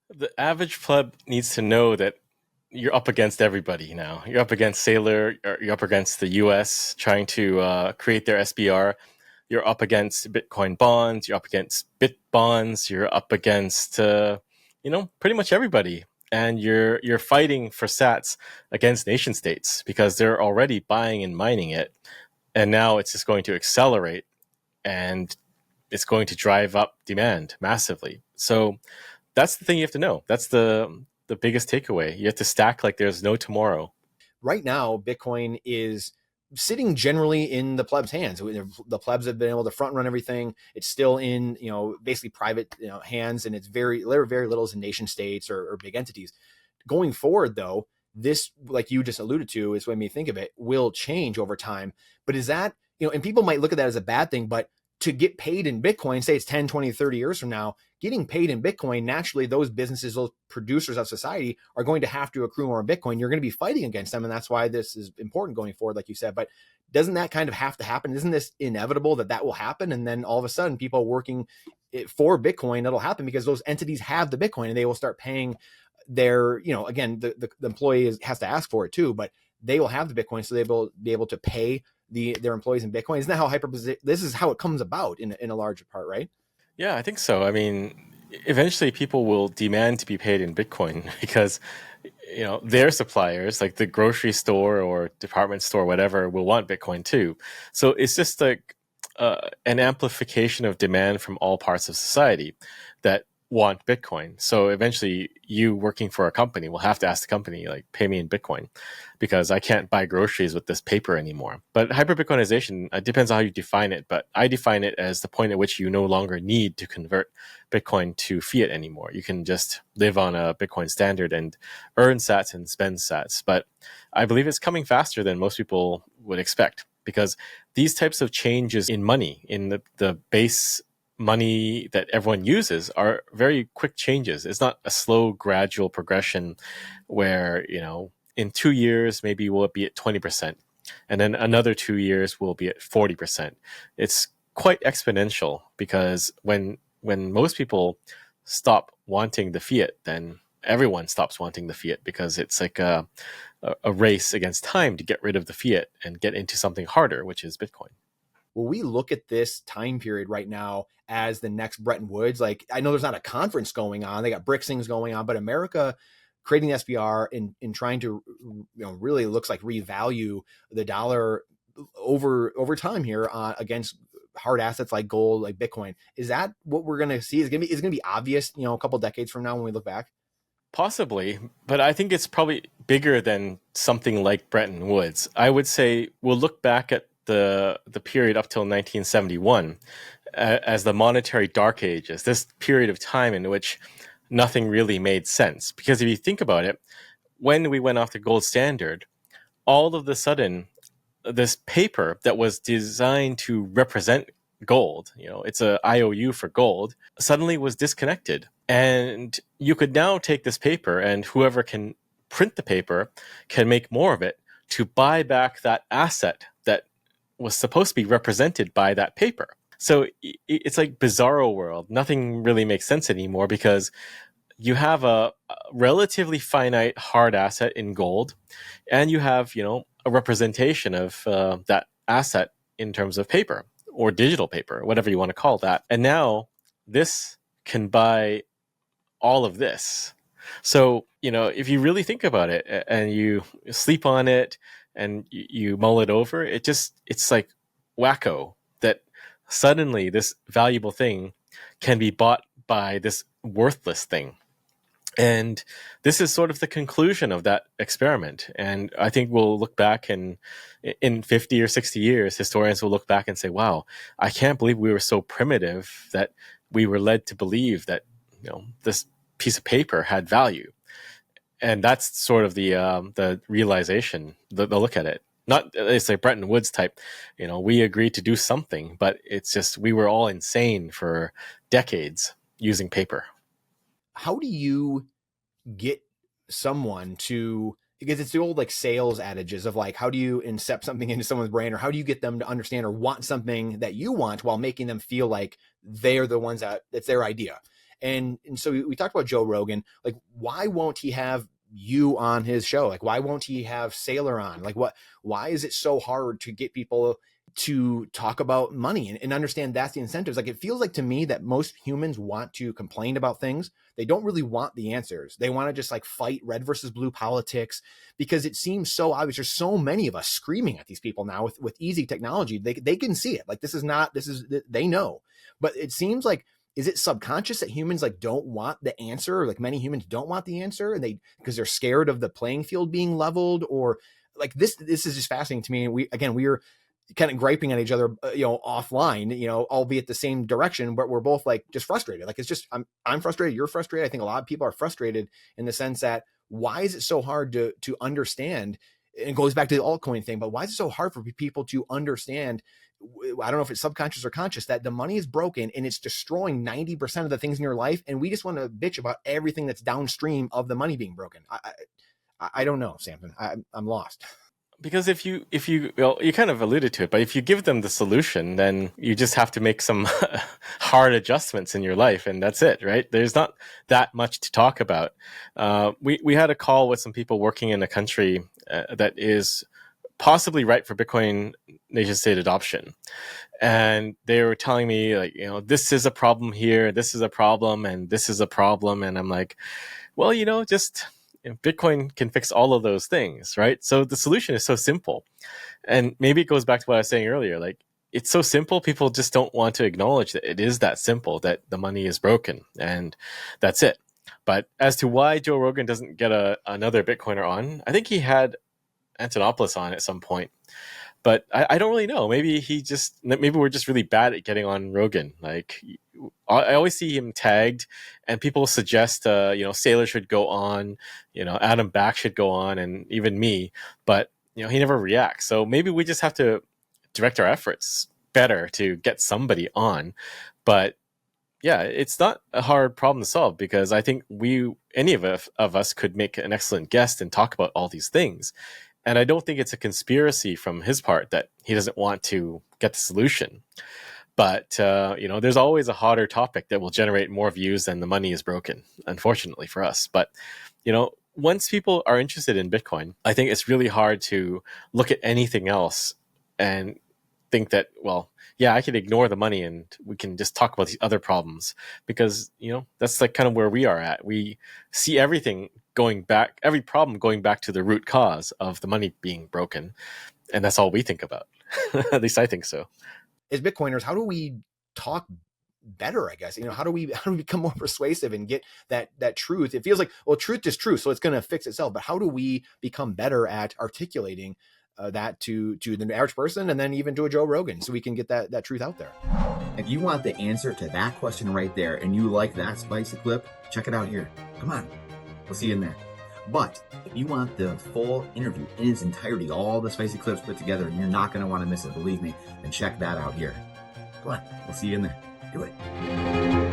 The average pleb needs to know that you're up against everybody now. You're up against Sailor, you're up against the US trying to create their SBR. You're up against Bitcoin bonds, you're up against Bit bonds, you're up against pretty much everybody. And you're fighting for sats against nation states because they're already buying and mining it. And now it's just going to accelerate and it's going to drive up demand massively. So that's the thing you have to know. That's the biggest takeaway. You have to stack like there's no tomorrow. Right now, Bitcoin is sitting generally in the plebs' hands. The plebs have been able to front run everything. It's still in, basically private, hands, and it's very little is in nation states or big entities. Going forward, though, this, like you just alluded to, is what made me think of it, will change over time. But is that, and people might look at that as a bad thing, but to get paid in Bitcoin, say it's 10, 20, 30 years from now, getting paid in Bitcoin, naturally, those businesses, those producers of society are going to have to accrue more in Bitcoin. You're going to be fighting against them. And that's why this is important going forward, like you said. But doesn't that kind of have to happen? Isn't this inevitable that will happen? And then all of a sudden, people working for Bitcoin, that'll happen because those entities have the Bitcoin and they will start paying their, again, the employee has to ask for it too, but they will have the Bitcoin, so they will be able to pay their employees in Bitcoin. Isn't that how this is how it comes about in a larger part, right? Yeah, I think so. I mean, eventually people will demand to be paid in Bitcoin because their suppliers, like the grocery store or department store, whatever, will want Bitcoin too. So it's just like an amplification of demand from all parts of society that want Bitcoin. So eventually you working for a company will have to ask the company, like, pay me in Bitcoin because I can't buy groceries with this paper anymore. But hyper-Bitcoinization depends on how you define it. But I define it as the point at which you no longer need to convert Bitcoin to fiat anymore. You can just live on a Bitcoin standard and earn sats and spend sats. But I believe it's coming faster than most people would expect because these types of changes in money, in the base money that everyone uses, are very quick changes. It's not a slow, gradual progression where, in 2 years, maybe we'll be at 20%. And then another 2 years, we'll be at 40%. It's quite exponential because when most people stop wanting the fiat, then everyone stops wanting the fiat because it's like a race against time to get rid of the fiat and get into something harder, which is Bitcoin. Will we look at this time period right now as the next Bretton Woods? Like, I know there's not a conference going on. They got BRICS things going on, but America creating the SBR and trying to, really looks like revalue the dollar over time here against hard assets like gold, like Bitcoin. Is that what we're going to see? Is it going to be obvious, a couple decades from now when we look back? Possibly, but I think it's probably bigger than something like Bretton Woods. I would say we'll look back at the period up till 1971 as the monetary dark ages, this period of time in which nothing really made sense. Because if you think about it, when we went off the gold standard, all of a sudden, this paper that was designed to represent gold, it's a IOU for gold, suddenly was disconnected. And you could now take this paper and whoever can print the paper can make more of it to buy back that asset that was supposed to be represented by that paper. So it's like bizarro world. Nothing really makes sense anymore because you have a relatively finite hard asset in gold, and you have, a representation of that asset in terms of paper or digital paper, whatever you want to call that. And now this can buy all of this. So, if you really think about it and you sleep on it and you mull it over, it's like wacko that suddenly this valuable thing can be bought by this worthless thing. And this is sort of the conclusion of that experiment. And I think we'll look back and in 50 or 60 years, historians will look back and say, wow, I can't believe we were so primitive that we were led to believe that, this piece of paper had value. And that's sort of the realization. They'll look at it. Not, it's like Bretton Woods type, we agreed to do something, but it's just we were all insane for decades using paper. How do you get someone to, because it's the old like sales adages of like, how do you incept something into someone's brain, or how do you get them to understand or want something that you want while making them feel like they're the ones that it's their idea? And so we talked about Joe Rogan. Like, why won't he have you on his show? Like, why won't he have Sailor on? Like, why is it so hard to get people to talk about money and understand that's the incentives? Like, it feels like to me that most humans want to complain about things. They don't really want the answers. They want to just like fight red versus blue politics, because it seems so obvious. There's so many of us screaming at these people now with easy technology. They can see it. Like, they know, but it seems like, is it subconscious that humans like don't want the answer? Or like many humans don't want the answer, and because they're scared of the playing field being leveled, or like this is just fascinating to me. And we were kind of griping at each other, offline, albeit the same direction, but we're both like just frustrated. Like, it's just, I'm frustrated. You're frustrated. I think a lot of people are frustrated in the sense that, why is it so hard to understand? And it goes back to the altcoin thing, but why is it so hard for people to understand? I don't know if it's subconscious or conscious, that the money is broken and it's destroying 90% of the things in your life. And we just want to bitch about everything that's downstream of the money being broken. I don't know, Samson. I'm lost. Because if you well, you kind of alluded to it, but if you give them the solution, then you just have to make some hard adjustments in your life, and that's it, right? There's not that much to talk about. We had a call with some people working in a country that is possibly right for Bitcoin nation state adoption, and they were telling me, like, this is a problem here, this is a problem, and this is a problem, and I'm like, well, just Bitcoin can fix all of those things, right? So the solution is so simple. And maybe it goes back to what I was saying earlier. Like, it's so simple, people just don't want to acknowledge that it is that simple, that the money is broken, and that's it. But as to why Joe Rogan doesn't get another Bitcoiner on, I think he had Antonopoulos on at some point. But I don't really know. Maybe we're just really bad at getting on Rogan. Like, I always see him tagged, and people suggest, Sailor should go on, Adam Back should go on, and even me. But he never reacts. So maybe we just have to direct our efforts better to get somebody on. But yeah, it's not a hard problem to solve, because I think any of us could make an excellent guest and talk about all these things. And I don't think it's a conspiracy from his part that he doesn't want to get the solution. But, there's always a hotter topic that will generate more views than the money is broken, unfortunately for us. But, once people are interested in Bitcoin, I think it's really hard to look at anything else and think that, well, yeah, I can ignore the money and we can just talk about these other problems, because, that's like kind of where we are at. We see every problem going back to the root cause of the money being broken. And that's all we think about. At least I think so. As Bitcoiners, how do we talk better, I guess? How do we become more persuasive and get that truth? It feels like, well, truth is truth, so it's going to fix itself. But how do we become better at articulating that to the average person, and then even to a Joe Rogan, so we can get that truth out there? If you want the answer to that question right there, and you like that spicy clip, check it out here. Come on, we'll see you in there. But if you want the full interview in its entirety, all the spicy clips put together, and you're not going to want to miss it, believe me, then check that out here. Come on, we'll see you in there. Do it.